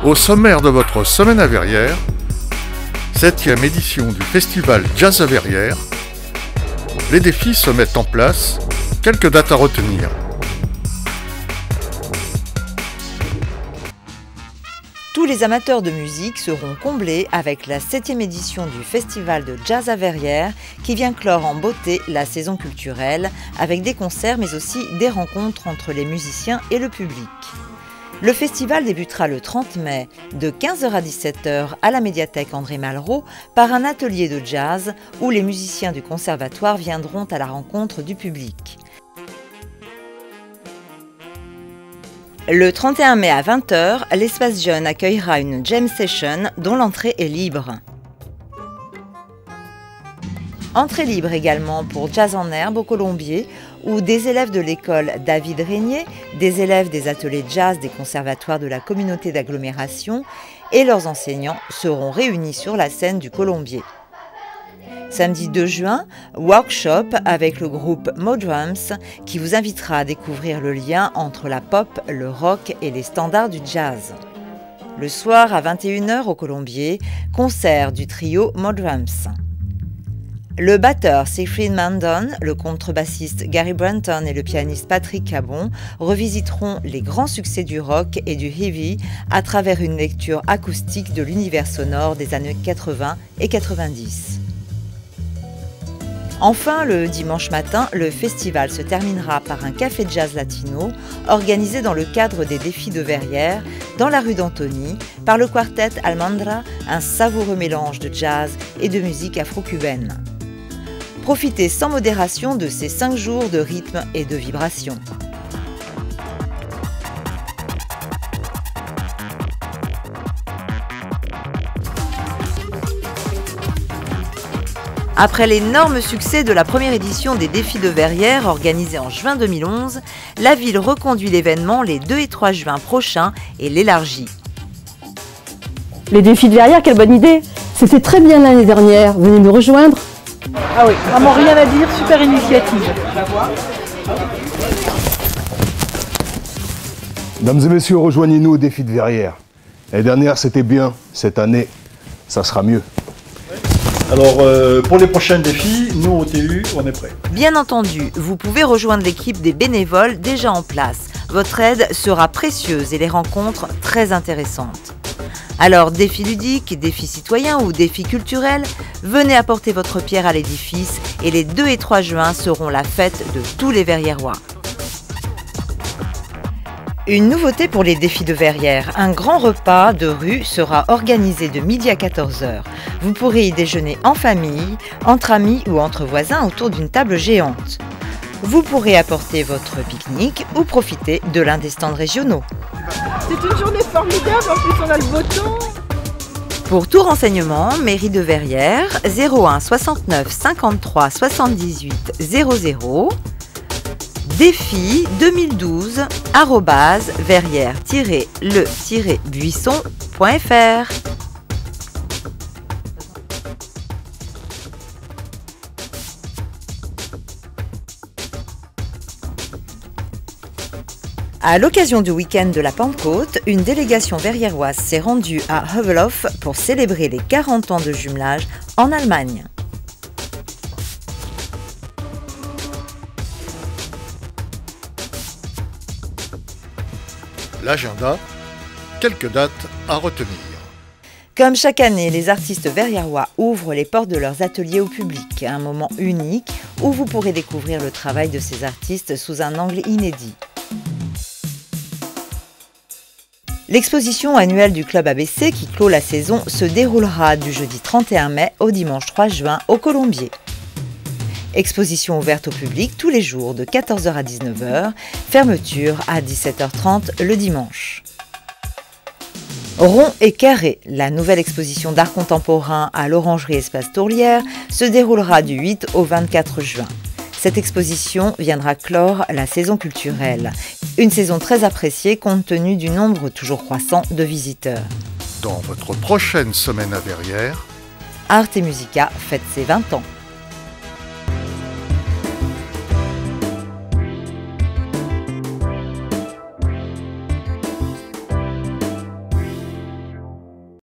Au sommaire de votre semaine à Verrières, 7e édition du festival Jazz à Verrières, les défis se mettent en place, quelques dates à retenir. Tous les amateurs de musique seront comblés avec la 7e édition du Festival de Jazz à Verrières qui vient clore en beauté la saison culturelle avec des concerts mais aussi des rencontres entre les musiciens et le public. Le festival débutera le 30 mai de 15h à 17h à la médiathèque André Malraux par un atelier de jazz où les musiciens du conservatoire viendront à la rencontre du public. Le 31 mai à 20h, l'espace jeune accueillera une jam session dont l'entrée est libre. Entrée libre également pour Jazz en herbe au Colombier, où des élèves de l'école David Régnier, des élèves des ateliers jazz des conservatoires de la communauté d'agglomération et leurs enseignants seront réunis sur la scène du Colombier. Samedi 2 juin, workshop avec le groupe Modrums qui vous invitera à découvrir le lien entre la pop, le rock et les standards du jazz. Le soir à 21h au Colombier, concert du trio Modrums. Le batteur Siegfried Mandon, le contrebassiste Gary Branton et le pianiste Patrick Cabon revisiteront les grands succès du rock et du heavy à travers une lecture acoustique de l'univers sonore des années 80 et 90. Enfin, le dimanche matin, le festival se terminera par un café jazz latino organisé dans le cadre des défis de Verrières, dans la rue d'Antony, par le quartet Almandra, un savoureux mélange de jazz et de musique afro-cubaine. Profitez sans modération de ces 5 jours de rythme et de vibration. Après l'énorme succès de la première édition des Défis de Verrières organisée en juin 2011, la ville reconduit l'événement les 2 et 3 juin prochains et l'élargit. Les Défis de Verrières, quelle bonne idée! C'était très bien l'année dernière, venez nous rejoindre. Ah oui, vraiment rien à dire, super initiative. Mesdames et messieurs, rejoignez-nous au Défi de Verrières. L'année dernière, c'était bien. Cette année, ça sera mieux. Alors, pour les prochains défis, nous, au TU, on est prêts. Bien entendu, vous pouvez rejoindre l'équipe des bénévoles déjà en place. Votre aide sera précieuse et les rencontres très intéressantes. Alors, défis ludiques, défis citoyens ou défis culturels, venez apporter votre pierre à l'édifice et les 2 et 3 juin seront la fête de tous les Verriérois. Une nouveauté pour les défis de Verrières, un grand repas de rue sera organisé de midi à 14h. Vous pourrez y déjeuner en famille, entre amis ou entre voisins autour d'une table géante. Vous pourrez apporter votre pique-nique ou profiter de l'un des stands régionaux. C'est une journée formidable, en plus on a le beau temps. Pour tout renseignement, mairie de Verrières, 01 69 53 78 00, défi 2012 @verrières-le-buisson.fr. À l'occasion du week-end de la Pentecôte, une délégation verriéroise s'est rendue à Heuvelhof pour célébrer les 40 ans de jumelage en Allemagne. L'agenda, quelques dates à retenir. Comme chaque année, les artistes verriérois ouvrent les portes de leurs ateliers au public, un moment unique où vous pourrez découvrir le travail de ces artistes sous un angle inédit. L'exposition annuelle du Club ABC qui clôt la saison se déroulera du jeudi 31 mai au dimanche 3 juin au Colombier. Exposition ouverte au public tous les jours de 14h à 19h, fermeture à 17h30 le dimanche. Rond et carré, la nouvelle exposition d'art contemporain à l'Orangerie Espace Tourlière se déroulera du 8 au 24 juin. Cette exposition viendra clore la saison culturelle. Une saison très appréciée compte tenu du nombre toujours croissant de visiteurs. Dans votre prochaine semaine à Verrières, Art et Musica fête ses 20 ans.